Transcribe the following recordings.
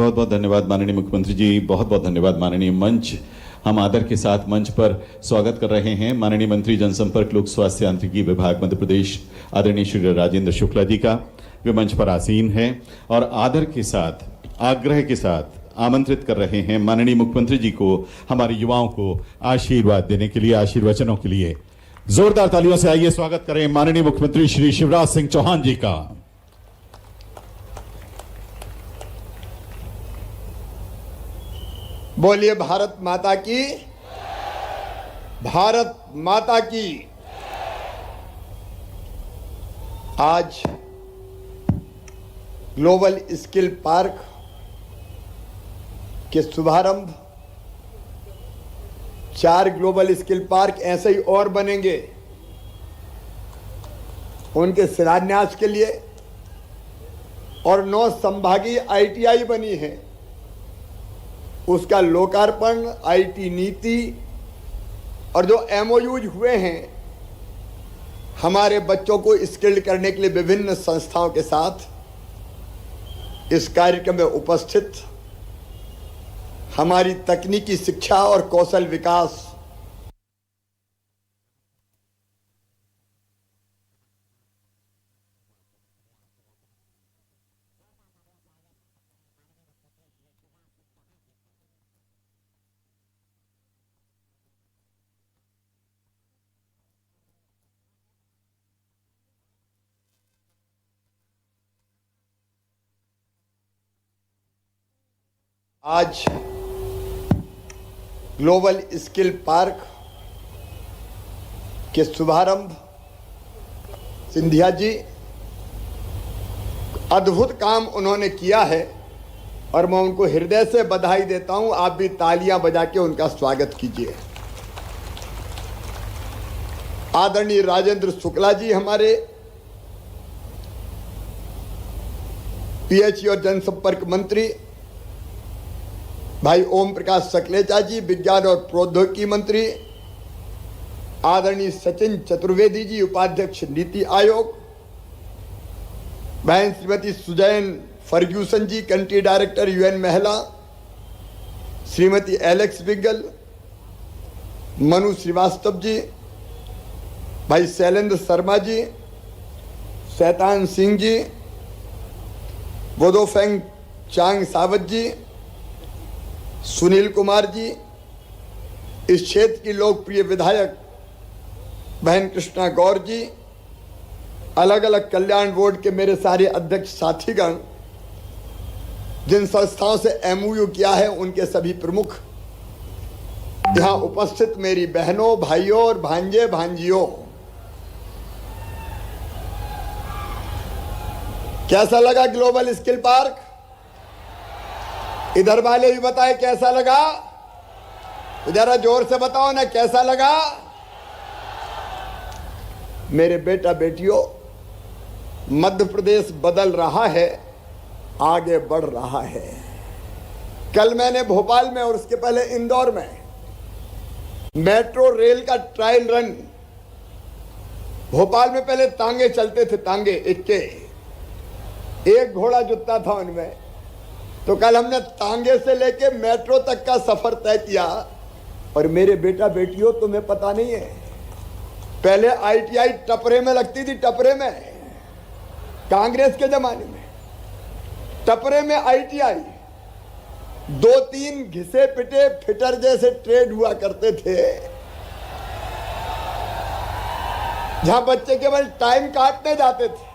बहुत बहुत धन्यवाद माननीय मुख्यमंत्री जी, बहुत बहुत धन्यवाद माननीय मंच। हम आदर के साथ मंच पर स्वागत कर रहे हैं माननीय मंत्री जनसंपर्क लोक स्वास्थ्य यांत्रिकी विभाग मध्य प्रदेश आदरणीय श्री राजेंद्र शुक्ला जी का। वे मंच पर आसीन हैं और आदर के साथ, आग्रह के साथ आमंत्रित कर रहे हैं माननीय मुख्यमंत्री जी को हमारे युवाओं को आशीर्वाद देने के लिए, आशीर्वचनों के लिए। जोरदार तालियों से आइए स्वागत करें माननीय मुख्यमंत्री श्री शिवराज सिंह चौहान जी का। बोलिए भारत माता की, भारत माता की। आज ग्लोबल स्किल पार्क के शुभारंभ, 4 ग्लोबल स्किल पार्क ऐसे ही और बनेंगे, उनके शिलान्यास के लिए, और 9 संभागीय आईटीआई बनी है, उसका लोकार्पण, आईटी नीति और जो एमओयूज हुए हैं हमारे बच्चों को स्किल्ड करने के लिए विभिन्न संस्थाओं के साथ, इस कार्यक्रम में उपस्थित हमारी तकनीकी शिक्षा और कौशल विकास आज ग्लोबल स्किल पार्क के शुभारंभ सिंधिया जी, अद्भुत काम उन्होंने किया है और मैं उनको हृदय से बधाई देता हूं। आप भी तालियां बजा के उनका स्वागत कीजिए। आदरणीय राजेंद्र शुक्ला जी हमारे पीएचई और जनसंपर्क मंत्री, भाई ओम प्रकाश सकलेचा जी विज्ञान और प्रौद्योगिकी मंत्री, आदरणीय सचिन चतुर्वेदी जी उपाध्यक्ष नीति आयोग, बहन श्रीमती सुजैन फर्ग्यूसन जी कंट्री डायरेक्टर यूएन महिला, श्रीमती एलेक्स बिगल, मनु श्रीवास्तव जी, भाई शैलेंद्र शर्मा जी, शैतान सिंह जी, बोदोफेंग चांग सावत जी, सुनील कुमार जी, इस क्षेत्र की लोकप्रिय विधायक बहन कृष्णा गौर जी, अलग अलग कल्याण बोर्ड के मेरे सारे अध्यक्ष साथीगण, जिन संस्थाओं से एमओयू किया है उनके सभी प्रमुख, यहां उपस्थित मेरी बहनों, भाइयों और भांजे भांजियों, कैसा लगा ग्लोबल स्किल पार्क? इधर वाले भी बताए कैसा लगा, जरा जोर से बताओ ना कैसा लगा। मेरे बेटा बेटियों, मध्य प्रदेश बदल रहा है, आगे बढ़ रहा है। कल मैंने भोपाल में और उसके पहले इंदौर में मेट्रो रेल का ट्रायल रन, भोपाल में पहले तांगे चलते थे, तांगे इक्के, एक घोड़ा जुटता था उनमें, तो कल हमने तांगे से लेके मेट्रो तक का सफर तय किया। और मेरे बेटा बेटियों, तुम्हें पता नहीं है, पहले आईटीआई टपरे में लगती थी, टपरे में, कांग्रेस के जमाने में टपरे में आईटीआई 2-3 घिसे पिटे फिटर जैसे ट्रेड हुआ करते थे, जहां बच्चे केवल टाइम काटने जाते थे।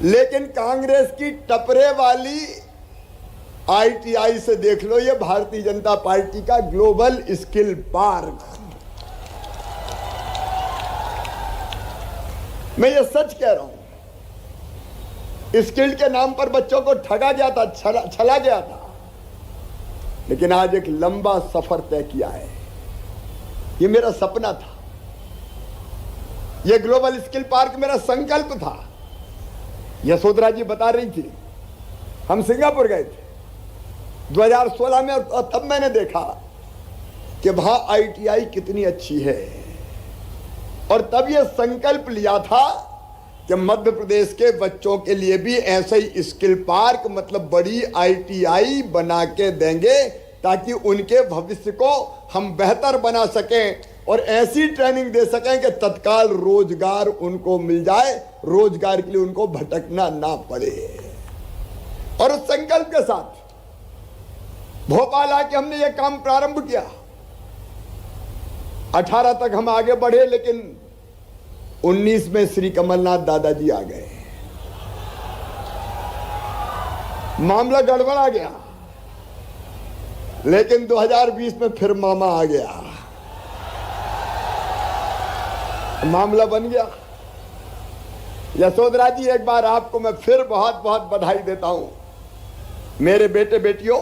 लेकिन कांग्रेस की टपरे वाली आईटीआई से देख लो ये भारतीय जनता पार्टी का ग्लोबल स्किल पार्क। मैं ये सच कह रहा हूं, स्किल के नाम पर बच्चों को ठगा गया था, छला गया था, लेकिन आज एक लंबा सफर तय किया है। ये मेरा सपना था, ये ग्लोबल स्किल पार्क मेरा संकल्प था। यशोधरा जी बता रही थी, हम सिंगापुर गए थे 2016 में, और तब मैंने देखा कि वहां आईटीआई कितनी अच्छी है, और तब ये संकल्प लिया था कि मध्य प्रदेश के बच्चों के लिए भी ऐसे ही स्किल पार्क मतलब बड़ी ITI बना के देंगे ताकि उनके भविष्य को हम बेहतर बना सकें और ऐसी ट्रेनिंग दे सकें कि तत्काल रोजगार उनको मिल जाए, रोजगार के लिए उनको भटकना ना पड़े। और उस संकल्प के साथ भोपाल आके हमने ये काम प्रारंभ किया। 18 तक हम आगे बढ़े, लेकिन 19 में श्री कमलनाथ दादाजी आ गए, मामला गड़बड़ा गया। लेकिन 2020 में फिर मामा आ गया, मामला बन गया। यशोधरा जी, एक बार आपको मैं फिर बहुत बहुत बधाई देता हूं। मेरे बेटे बेटियों,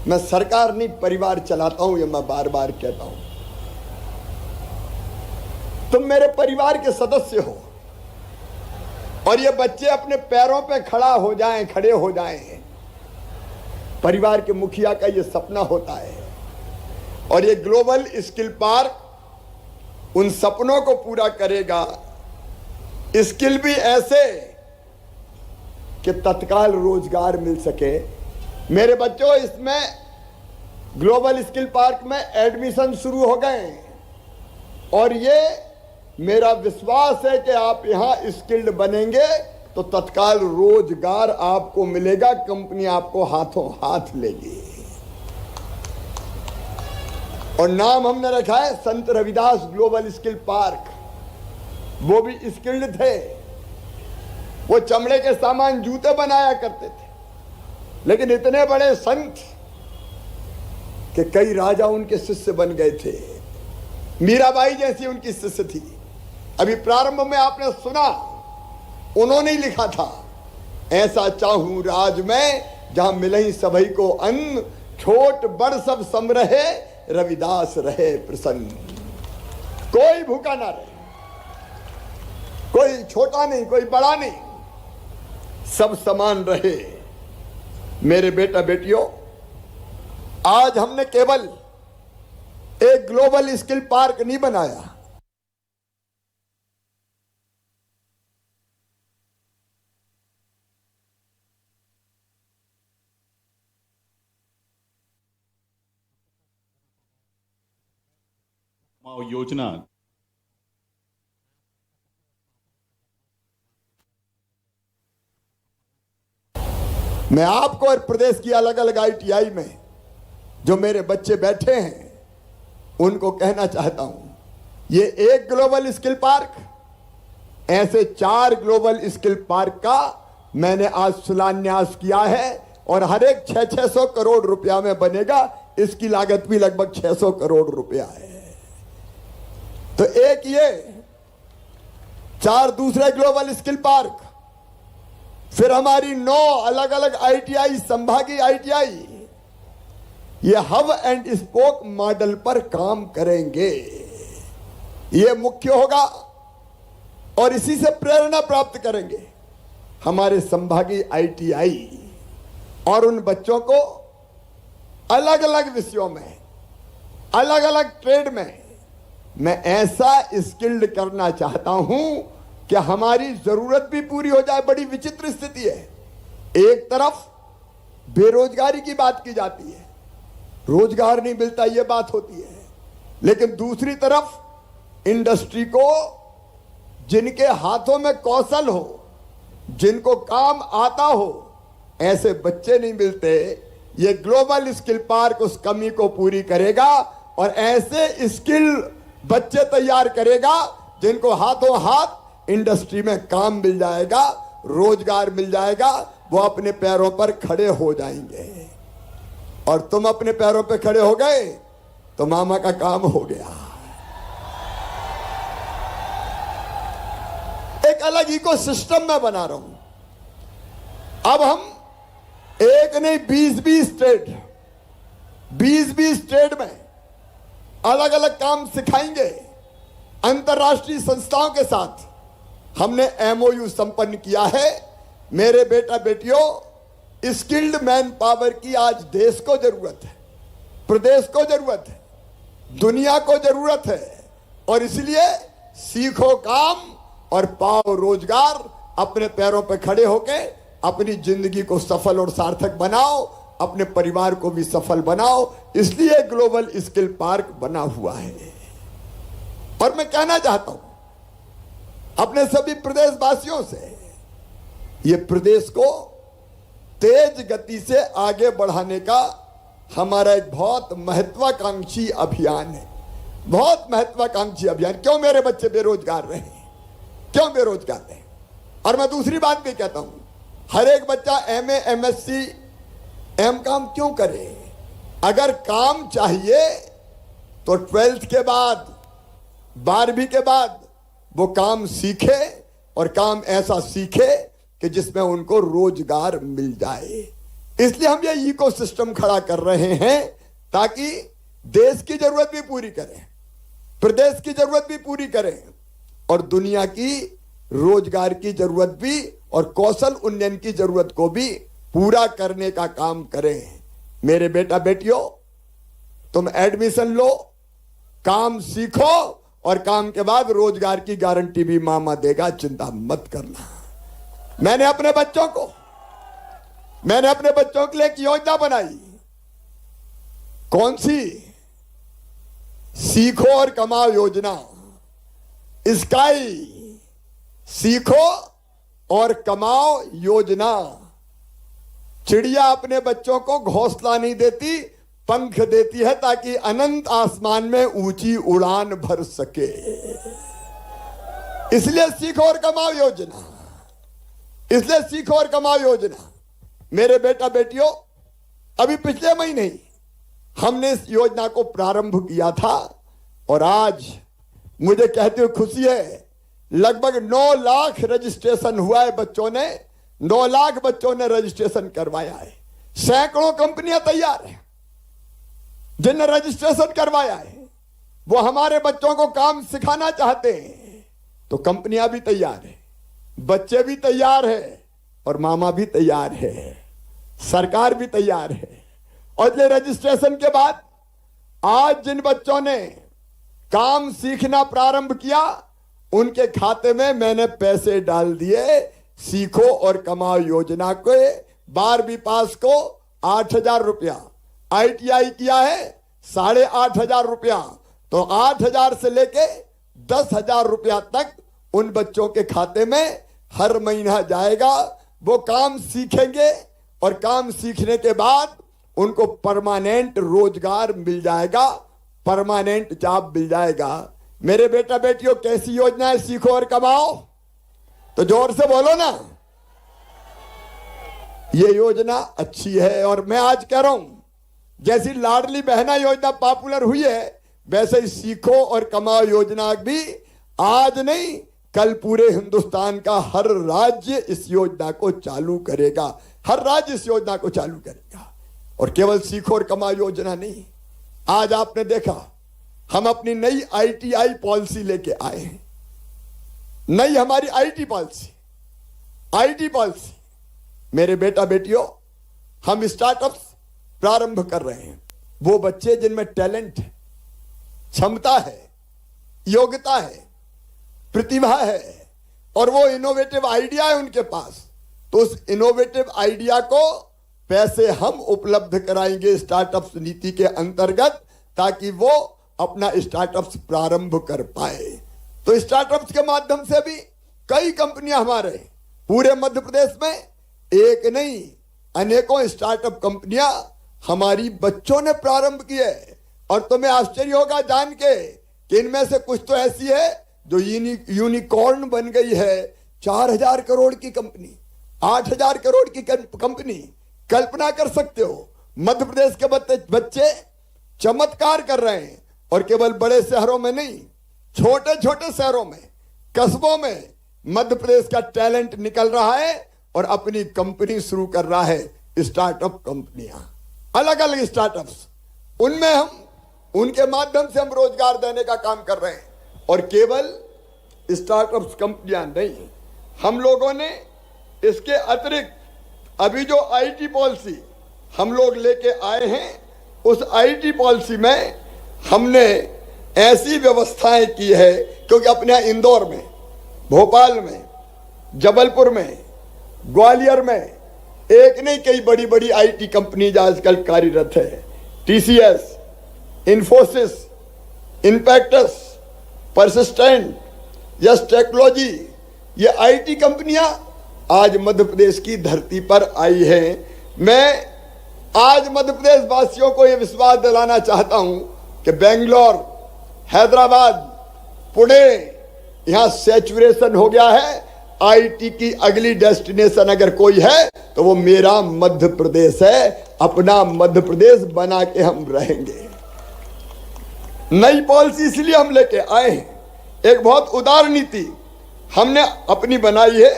मैं सरकार नहीं परिवार चलाता हूं, ये मैं बार बार कहता हूं। तुम मेरे परिवार के सदस्य हो और ये बच्चे अपने पैरों पे खड़े हो जाएं, परिवार के मुखिया का ये सपना होता है। और ये ग्लोबल स्किल पार्क उन सपनों को पूरा करेगा। स्किल भी ऐसे कि तत्काल रोजगार मिल सके। मेरे बच्चों, इसमें ग्लोबल स्किल पार्क में एडमिशन शुरू हो गए और ये मेरा विश्वास है कि आप यहां स्किल्ड बनेंगे तो तत्काल रोजगार आपको मिलेगा, कंपनी आपको हाथों हाथ लेगी। और नाम हमने रखा है संत रविदास ग्लोबल स्किल पार्क। वो भी स्किल्ड थे, वो चमड़े के सामान जूते बनाया करते थे, लेकिन इतने बड़े संत कि कई राजा उनके शिष्य बन गए थे। मीराबाई जैसी उनकी शिष्य थी। अभी प्रारंभ में आपने सुना, उन्होंने ही लिखा था, ऐसा चाहूं राज में जहां मिले सभी को अन्न, छोट बड़ सब सम रहे, रविदास रहे प्रसन्न। कोई भूखा ना रहे, कोई छोटा नहीं, कोई बड़ा नहीं, सब समान रहे। मेरे बेटा बेटियों, आज हमने केवल एक ग्लोबल स्किल पार्क नहीं बनाया, योजना मैं आपको और प्रदेश की अलग अलग ITI में जो मेरे बच्चे बैठे हैं उनको कहना चाहता हूं, ये एक ग्लोबल स्किल पार्क, ऐसे 4 ग्लोबल स्किल पार्क का मैंने आज शिलान्यास किया है और हर एक 600 करोड़ रुपया में बनेगा। इसकी लागत भी लगभग 600 करोड़ रुपया है। तो एक ये, 4 दूसरे ग्लोबल स्किल पार्क, फिर हमारी 9 अलग अलग ITI, संभागीय ITI, ये हब एंड स्पोक मॉडल पर काम करेंगे। ये मुख्य होगा और इसी से प्रेरणा प्राप्त करेंगे हमारे संभागीय ITI और उन बच्चों को अलग अलग विषयों में, अलग अलग ट्रेड में मैं ऐसा स्किल्ड करना चाहता हूं कि हमारी जरूरत भी पूरी हो जाए। बड़ी विचित्र स्थिति है, एक तरफ बेरोजगारी की बात की जाती है, रोजगार नहीं मिलता यह बात होती है, लेकिन दूसरी तरफ इंडस्ट्री को जिनके हाथों में कौशल हो, जिनको काम आता हो, ऐसे बच्चे नहीं मिलते। ये ग्लोबल स्किल पार्क उस कमी को पूरी करेगा और ऐसे स्किल बच्चे तैयार करेगा जिनको हाथों हाथ इंडस्ट्री में काम मिल जाएगा, रोजगार मिल जाएगा, वो अपने पैरों पर खड़े हो जाएंगे। और तुम अपने पैरों पर खड़े हो गए तो मामा का काम हो गया। एक अलग इकोसिस्टम में बना रहा हूं। अब हम एक नहीं 20-20 स्टेट में अलग अलग काम सिखाएंगे। अंतर्राष्ट्रीय संस्थाओं के साथ हमने MOU संपन्न किया है। मेरे बेटा बेटियों, स्किल्ड मैन पावर की आज देश को जरूरत है, प्रदेश को जरूरत है, दुनिया को जरूरत है। और इसलिए सीखो काम और पाओ रोजगार, अपने पैरों पर खड़े होके अपनी जिंदगी को सफल और सार्थक बनाओ, अपने परिवार को भी सफल बनाओ। इसलिए ग्लोबल स्किल पार्क बना हुआ है। और मैं कहना चाहता हूं अपने सभी प्रदेशवासियों से, ये प्रदेश को तेज गति से आगे बढ़ाने का हमारा एक बहुत महत्वाकांक्षी अभियान है, बहुत महत्वाकांक्षी अभियान। क्यों मेरे बच्चे बेरोजगार रहे, क्यों बेरोजगार रहे? और मैं दूसरी बात भी कहता हूं, हर एक बच्चा एमए, एमएससी, एमकॉम क्यों करे? अगर काम चाहिए तो 12th के बाद, 12वीं के बाद वो काम सीखे, और काम ऐसा सीखे कि जिसमें उनको रोजगार मिल जाए। इसलिए हम ये इकोसिस्टम खड़ा कर रहे हैं ताकि देश की जरूरत भी पूरी करें, प्रदेश की जरूरत भी पूरी करें, और दुनिया की रोजगार की जरूरत भी और कौशल उन्नयन की जरूरत को भी पूरा करने का काम करें। मेरे बेटा बेटियों, तुम एडमिशन लो, काम सीखो, और काम के बाद रोजगार की गारंटी भी मामा देगा, चिंता मत करना। मैंने अपने बच्चों के लिए एक योजना बनाई। कौन सी? सीखो और कमाओ योजना। स्काई सीखो और कमाओ योजना। चिड़िया अपने बच्चों को घोंसला नहीं देती, पंख देती है ताकि अनंत आसमान में ऊंची उड़ान भर सके। इसलिए सीखो और कमाओ योजना, इसलिए सीखो और कमाओ योजना। मेरे बेटा बेटियों, अभी पिछले महीने ही हमने इस योजना को प्रारंभ किया था, और आज मुझे कहते हुए खुशी है, लगभग 9 लाख रजिस्ट्रेशन हुआ है। बच्चों ने 9 लाख बच्चों ने रजिस्ट्रेशन करवाया है। सैकड़ों कंपनियां तैयार हैं जिनने रजिस्ट्रेशन करवाया है। वो हमारे बच्चों को काम सिखाना चाहते हैं, तो कंपनियां भी तैयार है, बच्चे भी तैयार है, और मामा भी तैयार है, सरकार भी तैयार है। और ये रजिस्ट्रेशन के बाद आज जिन बच्चों ने काम सीखना प्रारंभ किया, उनके खाते में मैंने पैसे डाल दिए। सीखो और कमाओ योजना को 12वीं पास को 8,000 रुपया, ITI किया है 8,500 रुपया, तो 8,000 से लेके 10,000 रुपया तक उन बच्चों के खाते में हर महीना जाएगा। वो काम सीखेंगे, और काम सीखने के बाद उनको परमानेंट रोजगार मिल जाएगा, परमानेंट जॉब मिल जाएगा। मेरे बेटा बेटियों, कैसी योजना है सीखो और कमाओ? तो जोर से बोलो ना। ये योजना अच्छी है, और मैं आज कह रहा हूं, जैसी लाडली बहना योजना पॉपुलर हुई है, वैसे ही सीखो और कमाओ योजना भी आज नहीं, कल पूरे हिंदुस्तान का हर राज्य इस योजना को चालू करेगा, हर राज्य इस योजना को चालू करेगा। और केवल सीखो और कमाओ योजना नहीं, आज आपने देखा हम अपनी नई ITI पॉलिसी लेके आए हैं। नई हमारी IT पॉलिसी। मेरे बेटा बेटियों, हम स्टार्टअप्स प्रारंभ कर रहे हैं। वो बच्चे जिनमें टैलेंट है, क्षमता है, योग्यता है, प्रतिभा है, और वो इनोवेटिव आइडिया है उनके पास, तो उस इनोवेटिव आइडिया को पैसे हम उपलब्ध कराएंगे स्टार्टअप्स नीति के अंतर्गत, ताकि वो अपना स्टार्टअप्स प्रारंभ कर पाए। तो स्टार्टअप्स के माध्यम से भी कई कंपनियां हमारे पूरे मध्य प्रदेश में, एक नहीं अनेकों स्टार्टअप कंपनियां हमारी बच्चों ने प्रारंभ किए। और तुम्हें आश्चर्य होगा जान के कि इनमें से कुछ तो ऐसी है जो यूनिकॉर्न बन गई है। 4,000 करोड़ की कंपनी, 8,000 करोड़ की कंपनी। कल्पना कर सकते हो, मध्य प्रदेश के बच्चे चमत्कार कर रहे हैं, और केवल बड़े शहरों में नहीं, छोटे छोटे शहरों में, कस्बों में मध्य प्रदेश का टैलेंट निकल रहा है और अपनी कंपनी शुरू कर रहा है। स्टार्टअप कंपनियां, अलग अलग स्टार्टअप्स, उनमें हम उनके माध्यम से हम रोजगार देने का काम कर रहे हैं। और केवल स्टार्टअप कंपनियां नहीं, हम लोगों ने इसके अतिरिक्त अभी जो IT पॉलिसी हम लोग लेके आए हैं, उस IT पॉलिसी में हमने ऐसी व्यवस्थाएं की है, क्योंकि अपने यहाँ इंदौर में भोपाल में, जबलपुर में, ग्वालियर में एक नहीं कई बड़ी बड़ी आईटी कंपनीज आजकल कार्यरत है। टीसीएस, इन्फोसिस, इम्पैक्टस, परसिस्टेंट, यस टेक्नोलॉजी, ये आईटी कंपनियां आज मध्य प्रदेश की धरती पर आई हैं। मैं आज मध्य प्रदेश वासियों को यह विश्वास दिलाना चाहता हूं कि बेंगलोर, हैदराबाद, पुणे, यहां सैचुरेशन हो गया है। आईटी की अगली डेस्टिनेशन अगर कोई है तो वो मेरा मध्य प्रदेश है। अपना मध्य प्रदेश बना के हम रहेंगे। नई पॉलिसी इसलिए हम लेके आए हैं, एक बहुत उदार नीति हमने अपनी बनाई है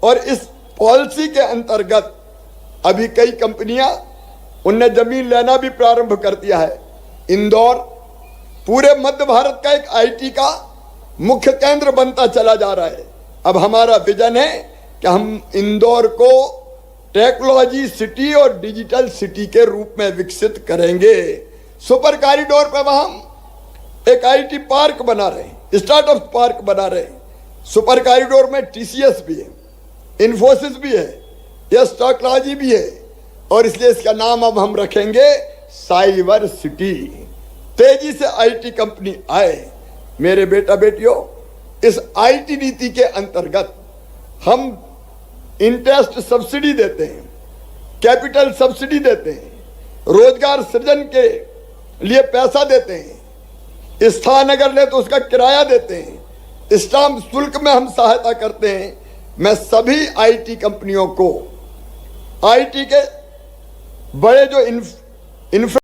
और इस पॉलिसी के अंतर्गत अभी कई कंपनियां उनने जमीन लेना भी प्रारंभ कर दिया है। इंदौर पूरे मध्य भारत का एक आईटी का मुख्य केंद्र बनता चला जा रहा है। अब हमारा विजन है कि हम इंदौर को टेक्नोलॉजी सिटी और डिजिटल सिटी के रूप में विकसित करेंगे। सुपर कॉरिडोर पर हम एक आईटी पार्क बना रहे हैं, स्टार्टअप पार्क बना रहे हैं। सुपर कॉरिडोर में टीसीएस भी है, इन्फोसिस भी है, यस टेक्नोलॉजी भी है और इसलिए इसका नाम अब हम रखेंगे साइबर सिटी। तेजी से आईटी कंपनी आए। मेरे बेटा बेटियों, इस आईटी नीति के अंतर्गत हम इंटरेस्ट सब्सिडी देते हैं, कैपिटल सब्सिडी देते हैं, रोजगार सृजन के लिए पैसा देते हैं, स्थान अगर ले तो उसका किराया देते हैं, स्टाम्प शुल्क में हम सहायता करते हैं। मैं सभी आईटी कंपनियों को आईटी के बड़े जो